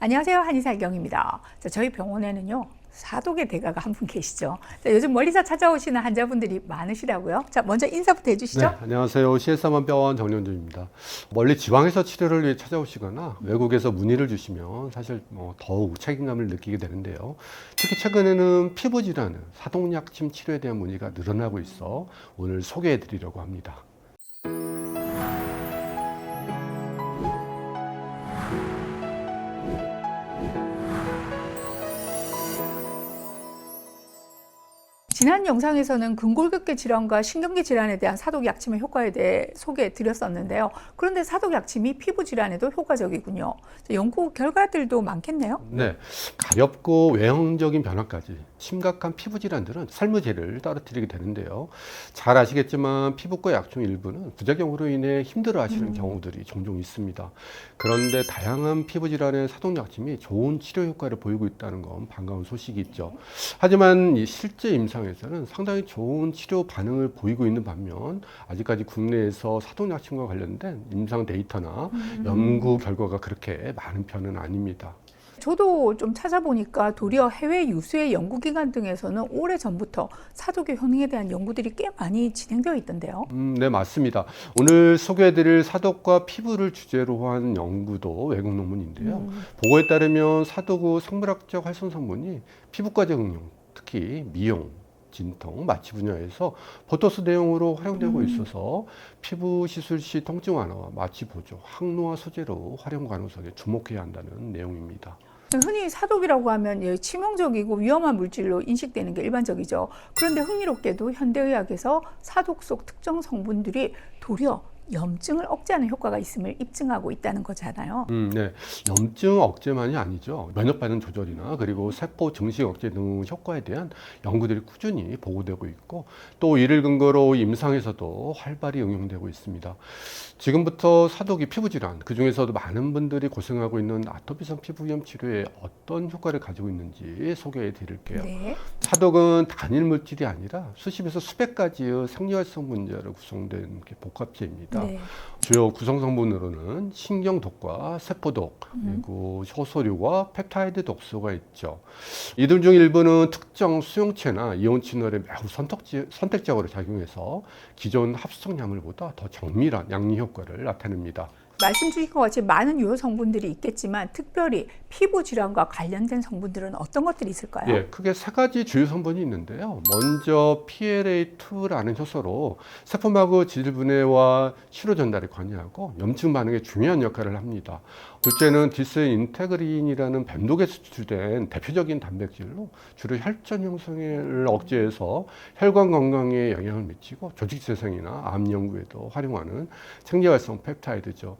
안녕하세요. 한의사 이경입니다. 저희 병원에는요, 사독의 대가가 한 분 계시죠. 요즘 멀리서 찾아오시는 환자분들이 많으시다고요. 먼저 인사부터 해주시죠. 네, 안녕하세요. CS만병원 정윤주입니다. 멀리 지방에서 치료를 위해 찾아오시거나 외국에서 문의를 주시면 사실 더욱 책임감을 느끼게 되는데요. 특히 최근에는 피부 질환, 사독약침 치료에 대한 문의가 늘어나고 있어 오늘 소개해 드리려고 합니다. 지난 영상에서는 근골격계 질환과 신경계 질환에 대한 사독 약침의 효과에 대해 소개해 드렸었는데요. 그런데 사독 약침이 피부 질환에도 효과적이군요. 연구 결과들도 많겠네요. 네, 가렵고 외형적인 변화까지 심각한 피부 질환들은 살무제를 떨어뜨리게 되는데요. 잘 아시겠지만 피부과 약중 일부는 부작용으로 인해 힘들어 하시는 경우들이 종종 있습니다. 그런데 다양한 피부 질환의 사독 약침이 좋은 치료 효과를 보이고 있다는 건 반가운 소식이 있죠. 하지만 이 실제 임상에서는 상당히 좋은 치료 반응을 보이고 있는 반면 아직까지 국내에서 사독 약침과 관련된 임상 데이터나 연구 결과가 그렇게 많은 편은 아닙니다. 저도 좀 찾아보니까 도리어 해외 유수의 연구기관 등에서는 오래전부터 사독의 효능에 대한 연구들이 꽤 많이 진행되어 있던데요. 네, 맞습니다. 오늘 소개해드릴 사독과 피부를 주제로 한 연구도 외국 논문인데요. 보고에 따르면 사독 후 생물학적 활성 성분이 피부과적 응용, 특히 미용, 진통, 마취 분야에서 보토스 대용으로 활용되고 있어서 피부 시술 시 통증 완화와 마취 보조, 항노화 소재로 활용 가능성에 주목해야 한다는 내용입니다. 흔히 사독이라고 하면 치명적이고 위험한 물질로 인식되는 게 일반적이죠. 그런데 흥미롭게도 현대의학에서 사독 속 특정 성분들이 도리어 염증을 억제하는 효과가 있음을 입증하고 있다는 거잖아요. 네. 염증 억제만이 아니죠. 면역 반응 조절이나 그리고 세포 증식 억제 등 효과에 대한 연구들이 꾸준히 보고되고 있고 또 이를 근거로 임상에서도 활발히 응용되고 있습니다. 지금부터 사독이 피부 질환, 그 중에서도 많은 분들이 고생하고 있는 아토피성 피부염 치료에 어떤 효과를 가지고 있는지 소개해 드릴게요. 네. 사독은 단일 물질이 아니라 수십에서 수백 가지의 생리활성 분자로 구성된 복합체입니다. 네. 주요 구성 성분으로는 신경독과 세포독, 그리고 효소류와 펩타이드 독소가 있죠. 이들 중 일부는 특정 수용체나 이온 친월에 매우 선택적으로 작용해서 기존 합성 약물보다 더 정밀한 양리 효과를 나타냅니다. 말씀 주신 것 같이 많은 유효 성분들이 있겠지만 특별히 피부 질환과 관련된 성분들은 어떤 것들이 있을까요? 예, 크게 세 가지 주요 성분이 있는데요. 먼저 PLA2라는 효소로 세포막의 질 분해와 신호 전달에 관여하고 염증 반응에 중요한 역할을 합니다. 둘째는 디스인테그린이라는 뱀독에서 추출된 대표적인 단백질로 주로 혈전 형성을 억제해서 혈관 건강에 영향을 미치고 조직 재생이나 암 연구에도 활용하는 생리활성 펩타이드죠.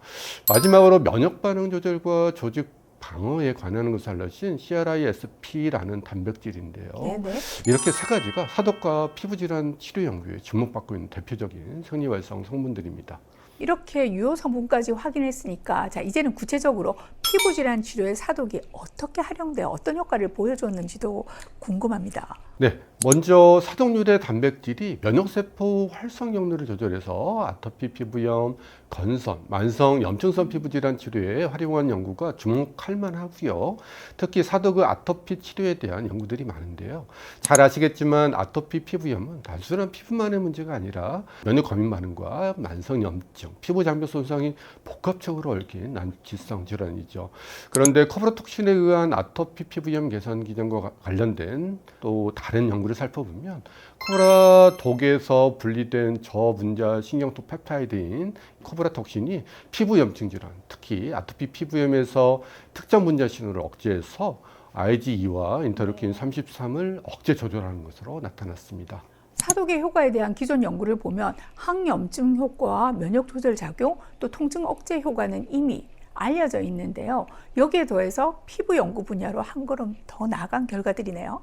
마지막으로 면역 반응 조절과 조직 방어에 관한 것을 알려진 CRISP라는 단백질인데요. 네네. 이렇게 세 가지가 사독과 피부질환 치료 연구에 주목받고 있는 대표적인 생리활성 성분들입니다. 이렇게 유효 성분까지 확인했으니까 이제는 구체적으로 피부 질환 치료에 사독이 어떻게 활용돼 어떤 효과를 보여줬는지도 궁금합니다. 네, 먼저 사독유래 단백질이 면역세포 활성 경로를 조절해서 아토피 피부염, 건선, 만성 염증성 피부질환 치료에 활용한 연구가 주목할 만하고요. 특히 사독의 아토피 치료에 대한 연구들이 많은데요. 잘 아시겠지만 아토피 피부염은 단순한 피부만의 문제가 아니라 면역 과민 반응과 만성 염증, 피부 장벽 손상이 복합적으로 얽힌 난치성 질환이죠. 그런데 코브라톡신에 의한 아토피 피부염 개선 기전과 관련된 또 다른 연구를 살펴보면 코브라 독에서 분리된 저분자 신경톡 펩타이드인 코브라톡신이 피부 염증 질환, 특히 아토피 피부염에서 특정 분자 신호를 억제해서 IgE와 인터루킨 33을 억제 조절하는 것으로 나타났습니다. 사독의 효과에 대한 기존 연구를 보면 항염증 효과와 면역 조절 작용, 또 통증 억제 효과는 이미 알려져 있는데요. 여기에 더해서 피부 연구 분야로 한 걸음 더 나아간 결과들이네요.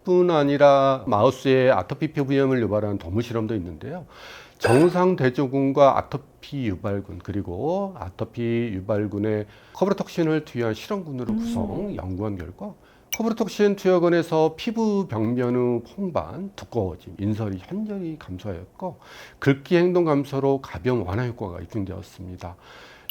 뿐 아니라 마우스의 아토피 피부염을 유발하는 동물 실험도 있는데요. 정상 대조군과 아토피 유발군 그리고 아토피 유발군의 코브라톡신을 투여한 실험군으로 구성 연구한 결과 코브라톡신 투여군에서 피부 병변 후 홍반, 두꺼워짐, 인설이 현저히 감소하였고 긁기 행동 감소로 가벼운 완화 효과가 입증되었습니다.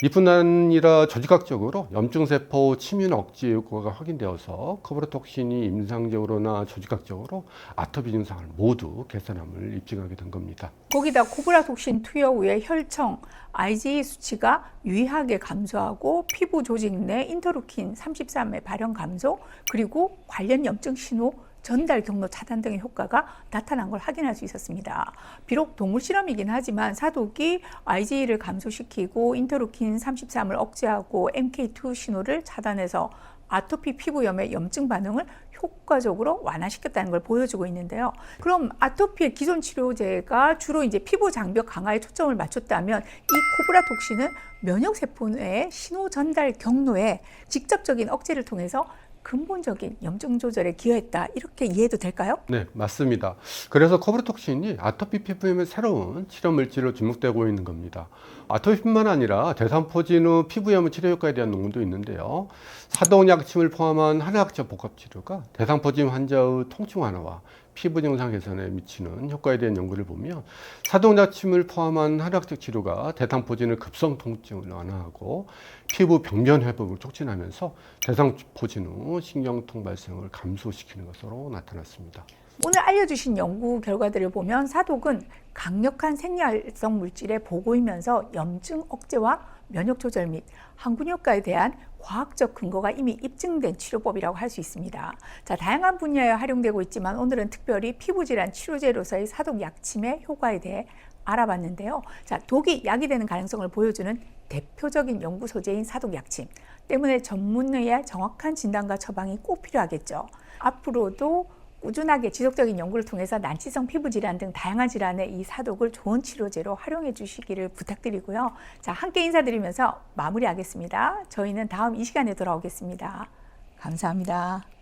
이뿐 아니라 조직학적으로 염증세포 침윤 억제 효과가 확인되어서 코브라톡신이 임상적으로나 조직학적으로 아토피 증상을 모두 개선함을 입증하게 된 겁니다. 거기다 코브라톡신 투여 후에 혈청, IgE 수치가 유의하게 감소하고 피부 조직 내 인터루킨 33의 발현 감소, 그리고 관련 염증 신호 전달 경로 차단 등의 효과가 나타난 걸 확인할 수 있었습니다. 비록 동물 실험이긴 하지만 사독이 IgE를 감소시키고 인터루킨 33을 억제하고 MK2 신호를 차단해서 아토피 피부염의 염증 반응을 효과적으로 완화시켰다는 걸 보여주고 있는데요. 그럼 아토피의 기존 치료제가 주로 이제 피부 장벽 강화에 초점을 맞췄다면 이 코브라톡신은 면역 세포 내 신호 전달 경로에 직접적인 억제를 통해서 근본적인 염증 조절에 기여했다, 이렇게 이해해도 될까요? 네, 맞습니다. 그래서 코브라톡신이 아토피 피부염의 새로운 치료 물질로 주목되고 있는 겁니다. 아토피뿐만 아니라 대상포진 후 피부염 치료 효과에 대한 논문도 있는데요. 사동약침을 포함한 한의학적 복합 치료가 대상포진 환자의 통증 완화와 피부 증상 개선에 미치는 효과에 대한 연구를 보면 사동약침을 포함한 한의학적 치료가 대상포진의 급성 통증을 완화하고 피부 병변 회복을 촉진하면서 대상포진 후 신경통 발생을 감소시키는 것으로 나타났습니다. 오늘 알려주신 연구 결과들을 보면 사독은 강력한 생리활성 물질의 보고이면서 염증 억제와 면역 조절 및 항균 효과에 대한 과학적 근거가 이미 입증된 치료법이라고 할 수 있습니다. 자, 다양한 분야에 활용되고 있지만 오늘은 특별히 피부질환 치료제로서의 사독 약침의 효과에 대해 알아봤는데요. 자, 독이 약이 되는 가능성을 보여주는 대표적인 연구 소재인 사독 약침 때문에 전문의의 정확한 진단과 처방이 꼭 필요하겠죠. 앞으로도 꾸준하게 지속적인 연구를 통해서 난치성 피부 질환 등 다양한 질환에 이 사독을 좋은 치료제로 활용해 주시기를 부탁드리고요. 자, 함께 인사드리면서 마무리하겠습니다. 저희는 다음 이 시간에 돌아오겠습니다. 감사합니다.